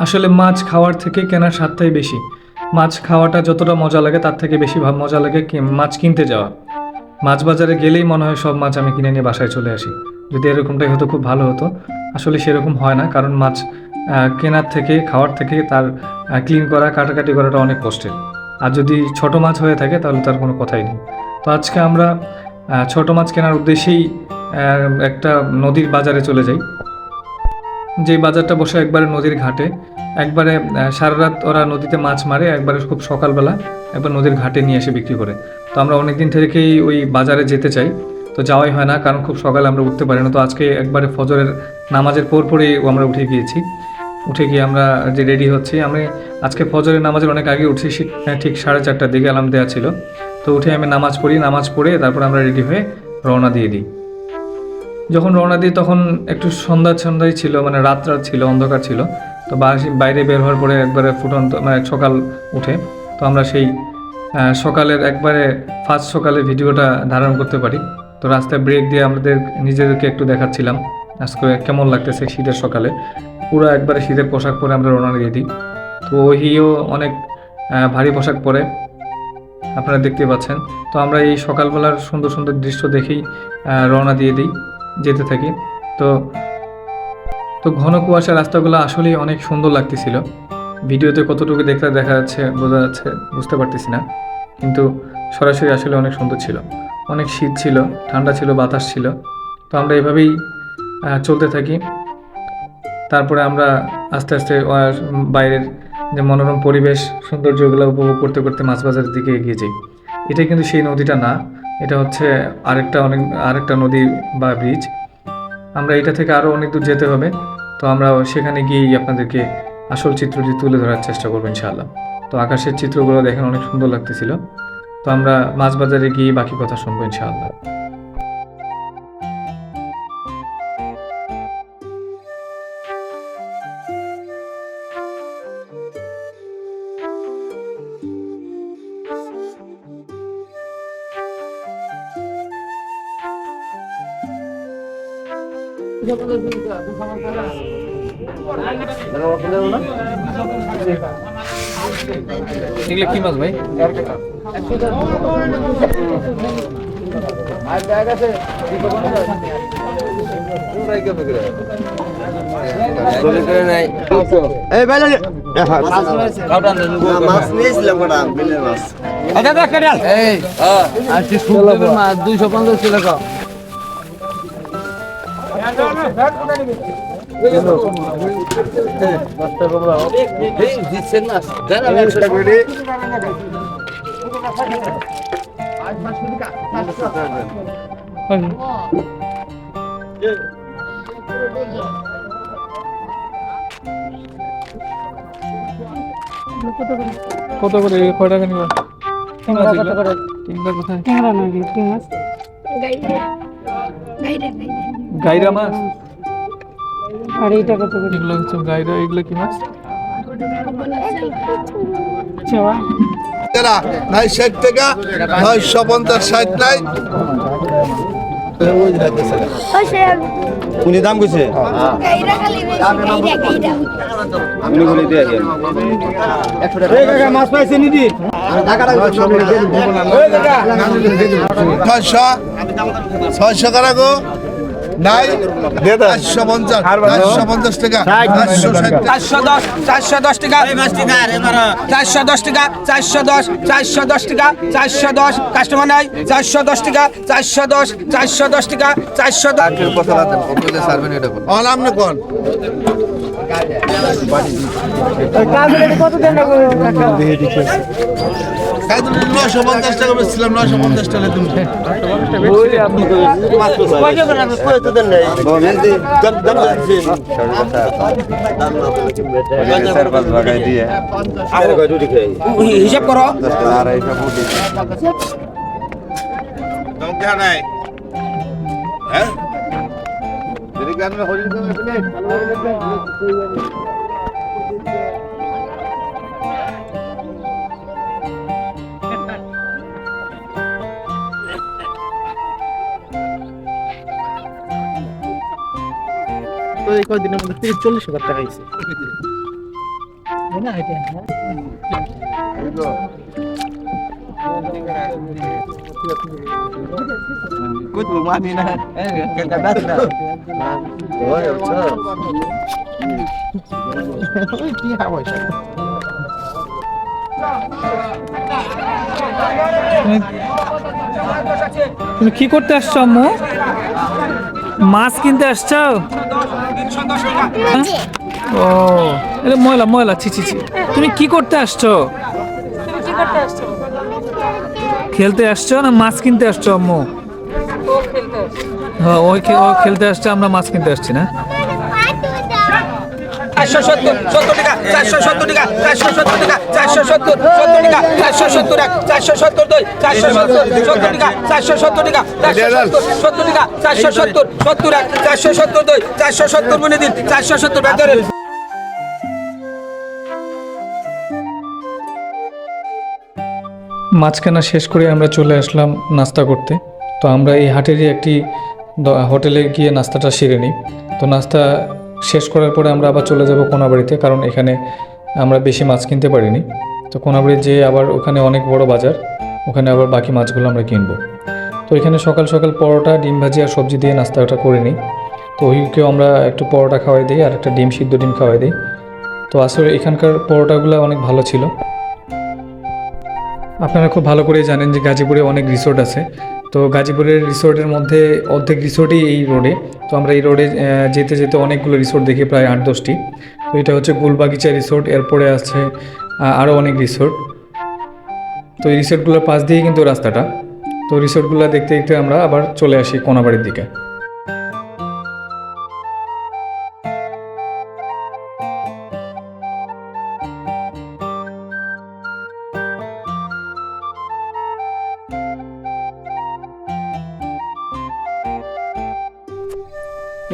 আসলে মাছ খাওয়ার থেকে কেনার স্বাদটাই বেশি। মাছ খাওয়াটা যতটা মজা লাগে তার থেকে বেশি মজা লাগে মাছ কিনতে যাওয়া। মাছ বাজারে গেলেই মনে হয় সব মাছ আমি কিনে নিয়ে বাসায় চলে আসি। যদি এরকমটাই হতো খুব ভালো হতো। আসলে সেরকম হয় না, কারণ মাছ কেনার থেকে খাওয়ার থেকে তার ক্লিন করা কাটাকাটি করাটা অনেক কষ্টের। আর যদি ছোট মাছ হয়ে থাকে তাহলে তার কোনো কথাই নেই। তো আজকে আমরা ছোট মাছ কেনার উদ্দেশ্যেই একটা নদীর বাজারে চলে যাই। যে বাজারটা বসে একবারে নদীর ঘাটে। একবারে সারা রাত ওরা নদীতে মাছ মারে, একবারে খুব সকালবেলা একবার নদীর ঘাটে নিয়ে এসে বিক্রি করে। তো আমরা অনেক দিন থেকেই ওই বাজারে যেতে চাই, তো যাওয়াই হয় না, কারণ খুব সকালে আমরা উঠতে পারি না। তো আজকে একবারে ফজরের নামাজের পরেই আমরা উঠে গিয়েছি। উঠে গিয়ে আমরা যে রেডি হচ্ছি, আমি আজকে ফজরের নামাজের অনেক আগে উঠছি, ঠিক 4:30টার দিকে অ্যালার্ম দেওয়া ছিল। তো উঠে আমি নামাজ পড়ি, নামাজ পড়ে তারপর আমরা রেডি হয়ে রওনা দিয়ে দিই। যখন রওনা দিই তখন একটু সন্ধ্যায় ছিল, মানে রাত ছিল, অন্ধকার ছিল। তো বাইরে বের হওয়ার পরে একবারে ফুটন্ত মানে সকাল উঠে, তো আমরা সেই সকালের একবারে ফার্স্ট সকালের ভিডিওটা ধারণ করতে পারি। তো রাস্তায় ব্রেক দিয়ে আমাদের নিজেদেরকে একটু দেখাচ্ছিলাম আজকে কেমন লাগতেছে শীতের সকালে। পুরো একবারে শীতের পোশাক পরে আমরা রওনা দিয়ে দিই। তো ওহিও অনেক ভারী পোশাক পরে, আপনারা দেখতে পাচ্ছেন। তো আমরা এই সকালবেলার সুন্দর সুন্দর দৃশ্য দেখেই রওনা দিয়ে দিই, যেতে থাকি। তো তো ঘন কুয়াশা রাস্তাগুলো আসলেই অনেক সুন্দর লাগতেছিল। ভিডিওতে কতটুকু দেখা যাচ্ছে বোঝা যাচ্ছে বুঝতে পারতেছি না, কিন্তু সরাসরি আসলে অনেক সুন্দর ছিল। অনেক শীত ছিল, ঠান্ডা ছিল, বাতাস ছিল। তো আমরা এভাবেই চলতে থাকি। তারপরে আমরা আস্তে আস্তে বাইরের যে মনোরম পরিবেশ সৌন্দর্যগুলো উপভোগ করতে করতে মাছ বাজারের দিকে এগিয়ে যাই। এটা কিন্তু সেই নদীটা না, এটা হচ্ছে আরেকটা নদী বা ব্রিজ। আমরা এটা থেকে আরও অনেক দূর যেতে হবে। তো আমরা সেখানে গিয়েই আপনাদেরকে আসল চিত্রটি তুলে ধরার চেষ্টা করবো ইনশাআল্লাহ। তো আকাশের চিত্রগুলো দেখেন অনেক সুন্দর লাগতেছিল। তো আমরা মাছ বাজারে গিয়ে বাকি কথা শুনবো ইনশাআল্লাহ। এগুলো কি মাছ ভাই? কত করে কয় টাকা নিবা? গাইরা মাছ। আর এইটা কত করে? এগুলো হচ্ছে গাইরা। এগুলো কি মাছ? নাই 60 টাকা, 950 60 নাই। কোন দাম কইছে? মাছ পাইছে নিদি 600 টাকা গো নাই 450 টাকা, 410 টাকা, 410 টাকা, 410 টাকা, 410 কাস্টমার নাই, 410 টাকা, 410 টাকা, 410 অলাম না কোন কত দেন? 950 টাকা বেচছিলাম, 950 টাকা তুমি হিসাব করো। নাই হ্যাঁ কয়দিনের মধ্যে 30-40 হাজার টাকা হয়েছে। তুমি কি করতে আসছো আম্মু? মাছ কিনতে আসছো? ও এটা ময়লা ময়লা, ছি ছি ছি। তুমি কি করতে আসছো? খেলতে আসছো না মাছ কিনতে আসছো আম্মু? হ্যাঁ ও খেলতে আসছে, আমরা মাছ কিনতে আসছি না। 470 টাকা, 470 টাকা, 470 টাকা, 470 টাকা, 470 টাকা, 470 দুই, 470 টাকা, 470 টাকা, 470 টাকা, 470 টাকা, 470 দুই, 470 মনে দিন, 470 বাজারে। মাছ কেনা শেষ করে আমরা চলে আসলাম নাস্তা করতে। তো আমরা এই হাটেরই একটি হোটেলে গিয়ে নাস্তাটা সেরে নিই। তো নাস্তা শেষ করার পরে আমরা আবার চলে যাব কোনাবাড়িতে, কারণ এখানে আমরা বেশি মাছ কিনতে পারিনি। তো কোনাবাড়ি যেয়ে আবার ওখানে অনেক বড় বাজার, ওখানে আবার বাকি মাছগুলো আমরা কিনবো। তো এখানে সকাল সকাল পরোটা, ডিম ভাজি আর সবজি দিয়ে নাস্তাটা করে নিই। তো ওইকেও আমরা একটু পরোটা খাওয়াই দিই আর একটা ডিম, সিদ্ধ ডিম খাওয়াই দিই। তো আসলে এখানকার পরোটাগুলো অনেক ভালো ছিল। আপনারা খুব ভালো করে জানেন যে গাজীপুরে অনেক রিসোর্ট আছে। তো গাজীপুরের রিসোর্টের মধ্যে অর্ধেক রিসোর্টই এই রোডে। তো আমরা এই রোডে যেতে যেতে অনেকগুলো রিসোর্ট দেখি, প্রায় 8-10টি। তো এটা হচ্ছে গুলবাগিচা রিসোর্ট, এরপরে আছে আরও অনেক রিসোর্ট। তো এই রিসোর্টগুলোর পাশ দিয়েই কিন্তু রাস্তাটা। তো রিসোর্টগুলো দেখতে দেখতে আমরা আবার চলে আসি কোনাবাড়ির দিকে।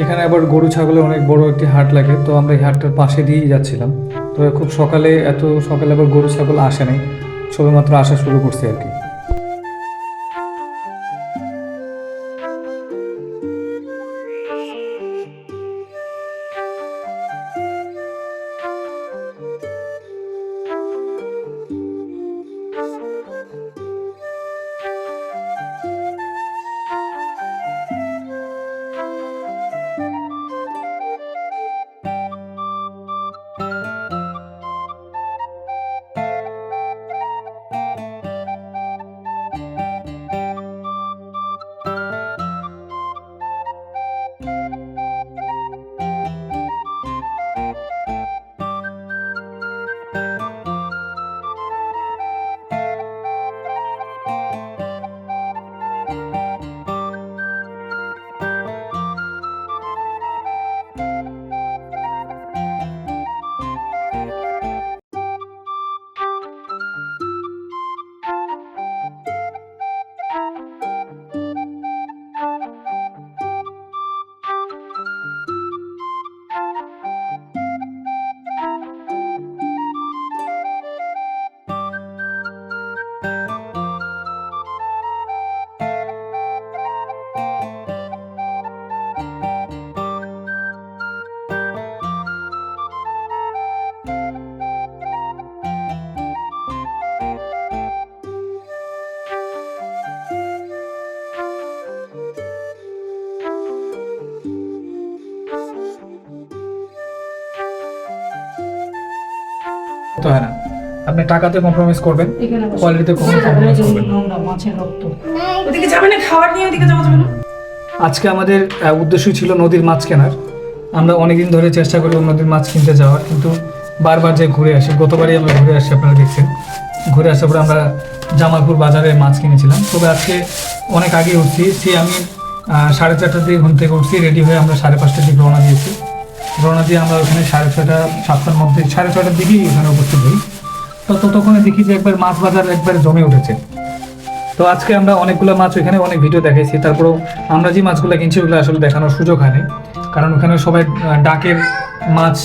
এখানে আবার গরু ছাগলের অনেক বড় একটি হাট লাগে। তো আমরা এই হাটটার পাশে দিয়েই যাচ্ছিলাম। তো খুব সকালে, এত সকালে আবার গরু ছাগল আসে নাই, সবেমাত্র আসা শুরু করছে আর কি। তো হয় না, আপনি টাকাতে কম্প্রোমাইজ করবেন, কোয়ালিটিতে কম্প্রোমাইজ করবেন। ওদিকে যাবে না, খাবার নিয়ে ওদিকে যাওয়া যাবে না। আজকে আমাদের উদ্দেশ্য ছিল নদীর মাছ কেনার। আমরা অনেকদিন ধরে চেষ্টা করি নদীর মাছ কিনতে যাওয়ার, কিন্তু বারবার যে ঘুরে আসি। গতবারই আমরা ঘুরে আসছি, আপনারা দেখছেন। ঘুরে আসার পরে আমরা জামালপুর বাজারে মাছ কিনেছিলাম। তবে আজকে অনেক আগে উঠছি, আমি 4:30টার দিকে ঘুম থেকে উঠছি, রেডি হয়ে আমরা 5:30টার দিকে রওনা দিয়েছি। রওনা দিয়ে আমরা ওখানে 6:30-7টার মধ্যে, 6:30টার দিকেই ওখানে উপস্থিত হই। তো ততক্ষণে দেখি যে একবার মাছ বাজার একবার জমে উঠেছে। তো আজকে আমরা অনেকগুলো মাছ, ওইখানে অনেক ভিডিও দেখাইছি, তারপরেও আমরা যে মাছগুলো কিনছি ওগুলো আসলে দেখানোর সুযোগ হয়নি, কারণ ওখানে সবাই ডাকের মাছ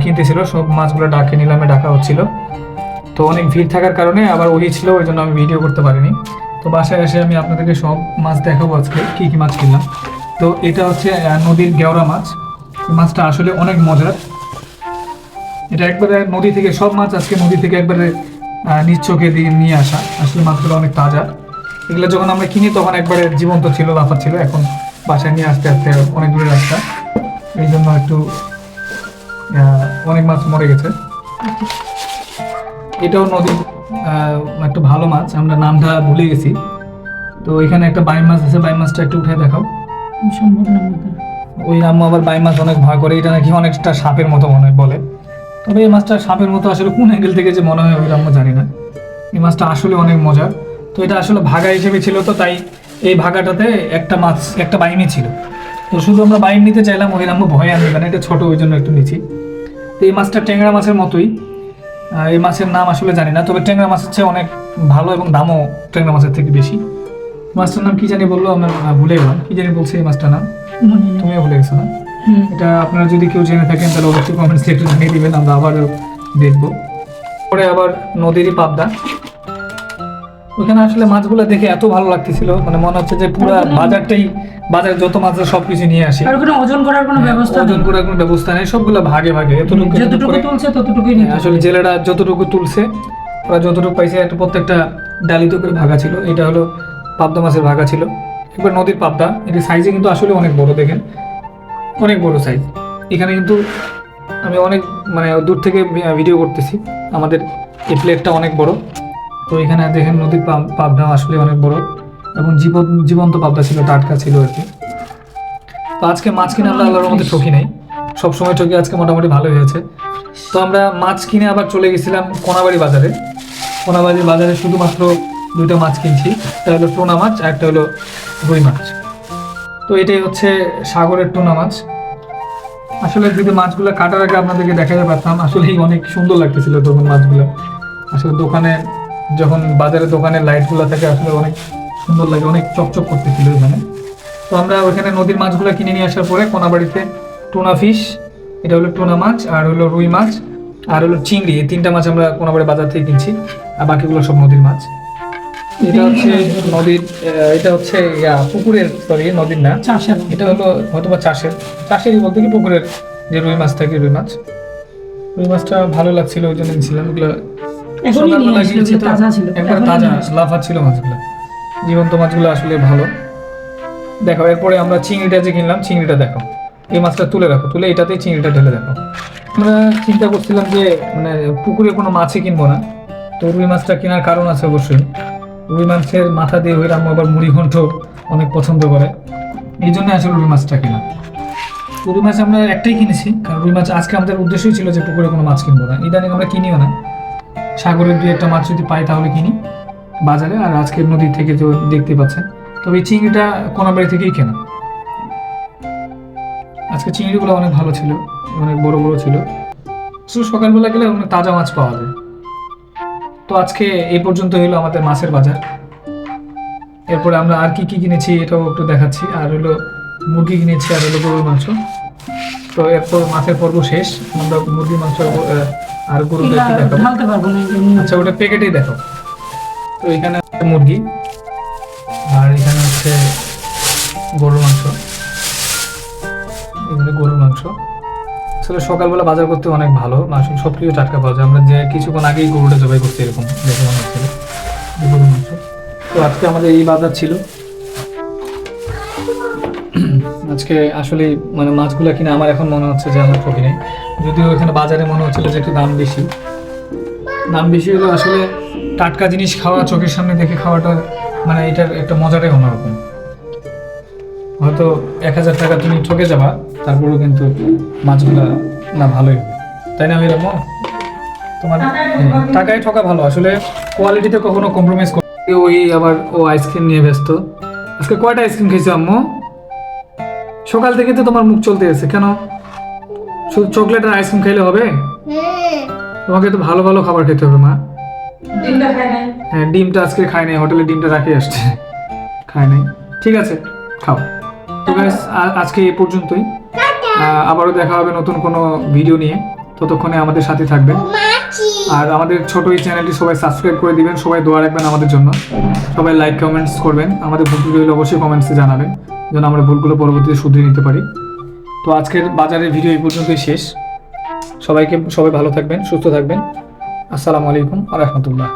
কিনতেছিল। সব মাছগুলো ডাকে, নিলামে ডাকা হচ্ছিল। তো অনেক ভিড় থাকার কারণে আবার ওই ছিল, ওই জন্য আমি ভিডিও করতে পারিনি। তো বাসায় এসে আমি আপনাদেরকে সব মাছ দেখাবো আজকে কী কী মাছ কিনলাম। তো এটা হচ্ছে নদীর গেওড়া মাছ। এই মাছটা আসলে অনেক মজার। এটা একবারে নদী থেকে, সব মাছ আজকে নদী থেকে একবারে নিজ চোখে দিয়ে নিয়ে আসা। আসলে মাছগুলো অনেক তাজা। এগুলো যখন আমরা কিনি তখন একবারে জীবন্ত ছিল, লাফা ছিল। এখন বাসায় নিয়ে আসতে আসতে অনেক দূরের রাস্তা, এই জন্য একটু অনেক মাছ মরে গেছে। এটাও নদীর একটু ভালো মাছ, আমরা নামটা ভুলে গেছি। তো এখানে একটা বাইম মাছ আছে, বাইম মাছটা একটু উঠে দেখাও। ওই আম্মু আবার বাইম মাছ অনেক ভয় করে, এটা নাকি অনেকটা সাপের মতো মনে হয় বলে। তবে এই মাছটা সাপের মতো আসলে কোন অ্যাঙ্গেল থেকে যে মনে হয় ওই আম্মু জানি না। এই মাছটা আসলে অনেক মজার। তো এটা আসলে ভাগা হিসেবে ছিল, তো তাই এই ভাগাটাতে একটা মাছ, একটা বাইমই ছিল। তো শুধু আমরা বাইম নিতে চাইলাম, ওই আম্মু ভয় আনবে না, এটা ছোট ওই জন্য একটু নিচ্ছি। তো এই মাছটা ট্যাংরা মাছের মতোই। এই মাছের নাম আসলে জানি না, তবে ট্যাংরা মাছের চেয়ে অনেক ভালো এবং দামও ট্যাংরা মাছের থেকে বেশি। মাছটার নাম কি জানি বললো, আমরা ভুলে গেলাম। কি জানি বলছে এই মাছটার নাম, তুমিও ভুলে গেছো না? এটা আপনারা যদি কেউ জেনে থাকেন তাহলে অবশ্যই কমেন্টসে একটু জানিয়ে দিবেন, আমরা আবারও দেখবো। পরে আবার নদীরই পাবদা। ওখানে আসলে মাছগুলো দেখে এত ভালো লাগতেছিল, মানে মনে হচ্ছে যে পুরো বাজারে যত মাছ আছে সবকিছু নিয়ে আসি। আর কোনো ওজন করার কোনো ব্যবস্থা নেই। ওজন করার কোনো ব্যবস্থা নেই, সবগুলো ভাগে ভাগে যতটুকু তুলছে ততটুকুই নিতে হবে। আসলে জেলেরা যতটুকু তুলছে, ওরা যতটুকু পাইছে, একটা প্রত্যেকটা ডালিতে করে ভাগা ছিল। এটা হলো পাবদা মাছের ভাগা ছিল, একবার নদীর পাবদা। এর সাইজে কিন্তু আসলে অনেক বড়, দেখেন অনেক বড় সাইজ। এখানে কিন্তু আমি অনেক মানে দূর থেকে ভিডিও করতেছি, আমাদের এই প্লেটটা অনেক বড়। তো এখানে দেখেন নদীর পাবদা আসলে অনেক বড় এবং জীবন্ত পাবদা ছিল, টাটকা ছিল আর কি। তো আজকে মাছ কিনে আমরা আল্লাহর মধ্যে ঠকি নাই, সবসময় ঠকি, আজকে মোটামুটি ভালো হয়েছে। তো আমরা মাছ কিনে আবার চলে গেছিলাম কোনাবাড়ি বাজারে। কোনাবাড়ি বাজারে শুধুমাত্র দুইটা মাছ কিনছি, একটা হলো টুনা মাছ আর একটা হলো রুই মাছ। তো এটাই হচ্ছে সাগরের টুনা মাছ। আসলে যদি মাছগুলো কাটার আগে আপনাদেরকে দেখাতে পারতাম, আসলেই অনেক সুন্দর লাগতেছিল তখন মাছগুলো। আসলে দোকানে যখন বাজারে দোকানের লাইটগুলো থাকে আসলে অনেক সুন্দর লাগে, অনেক চকচক করতেছিল এখানে। তো আমরা ওইখানে নদীর মাছগুলো কিনে নিয়ে আসার পরে কোনাবাড়িতে টুনা ফিশ, এটা হলো টুনা মাছ, আর হলো রুই মাছ, আর হলো চিংড়ি, এই তিনটা মাছ আমরা কোনাবাড়ি বাজার থেকে কিনছি, আর বাকিগুলো সব নদীর মাছ। এটা হচ্ছে নদীর, এটা হচ্ছে পুকুরের, সরি নদীর না, চাষের। এটা হলো হয়তোবা চাষেরই বলতে কি পুকুরের যে রুই মাছ থাকে, রুই মাছটা ভালো লাগছিল ওই জন্য নিয়েছিলাম। ওগুলো সকালবেলা গিয়েছি তো, একবার তাজা লাফা ছিল মাছগুলো, জীবন্ত মাছগুলো আসলে ভালো। দেখো এরপরে আমরা চিংড়িটা যে কিনলাম, চিংড়িটা দেখো, এই মাছটা তুলে রাখো, তুলে এটাতেই চিংড়িটা ঢেলে দেখো। আমরা চিন্তা করছিলাম যে মানে পুকুরে কোনো মাছই কিনবো না, তো রুই মাছটা কেনার কারণ আছে অবশ্যই। রুই মাছের মাথা দিয়ে হইলে আম্মু আবার মুড়ি ঘন্ট অনেক পছন্দ করে, এই জন্য আসলে রুই মাছটা কেনা। রুই মাছ আমরা একটাই কিনেছি, কারণ রুই মাছ আজকে আমাদের উদ্দেশ্যই ছিল যে পুকুরে কোনো মাছ কিনবো না, ইদানিং আমরা কিনিও না। সাগরের দুই একটা মাছ যদি পাই তাহলে কিনি বাজারে, আর আজকের নদী থেকে তো দেখতে পাচ্ছেন। তবে এই চিংড়িটা কোনাবাড়ি থেকেই কেনা। আজকে চিংড়িগুলো অনেক ভালো ছিল, অনেক বড় বড় ছিল। শুধু সকালবেলা গেলে অনেক তাজা মাছ পাওয়া যায়। তো আজকে এই পর্যন্ত হলো আমাদের মাছের বাজার। এরপরে আমরা আর কি কি কিনেছি এটাও একটু দেখাচ্ছি। আর হলো মুরগি কিনেছি, আর হলো গরুর মাংস। তো এরপর মাছের পর্ব শেষ, আমরা মুরগি মাংস আর গরুর একটু দেখাবো। ঢালতে পারবো না। আচ্ছা ওটা প্যাকেটেই দেখো। তো এখানে মুরগি, আর এখানে হচ্ছে গরুর মাংস, এখানে গরুর মাংস। আসলে সকালবেলা বাজার করতে অনেক ভালো, আসলে সব কিছু টাটকা পাওয়া যায়। আমরা যে কিছুক্ষণ আগেই গরুটা জবাই করছি, এরকম দেখে মনে হচ্ছিল গরুর মাংস। তো আজকে আমাদের এই বাজার ছিল। আজকে আসলে মানে মাছগুলো কিনে আমার এখন মনে হচ্ছে যে আমার ঠকি নেই, যদিও এখানে বাজারে মনে হচ্ছিল যে একটু দাম বেশি হলো। আসলে টাটকা জিনিস খাওয়া, চোখের সামনে দেখে খাওয়াটা মানে এটার একটা মজাটাই অন্যরকম। হয়তো 1000 টাকা তুমি ঠকে যাবা, তারপরেও কিন্তু মাছগুলা না ভালোই হবে, তাই না? এরকম তোমার টাকায় ঠকা ভালো, আসলে কোয়ালিটিতে কখনো কম্প্রোমাইজ করে। ওই আবার ও আইসক্রিম নিয়ে ব্যস্ত। আজকে কয়টা আইসক্রিম খেয়েছো আম্মু? সকাল থেকে তো তোমার মুখ চলতে আছে কেন? শুধু চকলেট আর আইসক্রিম খাইলে হবে? তোমাকে তো ভালো ভালো খাবার খেতে হবে মা। হ্যাঁ, ডিমটা আজকে খাই নাই, হোটেলে ডিমটা রাখে আসছে, খাই নাই। ঠিক আছে, খাও। তো গাইস আজকে এই পর্যন্তই, আবারও দেখা হবে নতুন কোনো ভিডিও নিয়ে। ততক্ষণে আমাদের সাথে থাকবেন, আর আমাদের ছোট এই চ্যানেলটি সবাই সাবস্ক্রাইব করে দিবেন। সবাই দোয়া রাখবেন আমাদের জন্য, সবাই লাইক কমেন্টস করবেন। আমাদের ভুলগুলো হলে অবশ্যই কমেন্টসে জানাবেন, যেন আমরা ভুলগুলো পরবর্তীতে শুধরে নিতে পারি। তো আজকের বাজারের ভিডিও এই পর্যন্তই শেষ। সবাই ভালো থাকবেন, সুস্থ থাকবেন। আসসালামু আলাইকুম ওয়া রাহমাতুল্লাহ।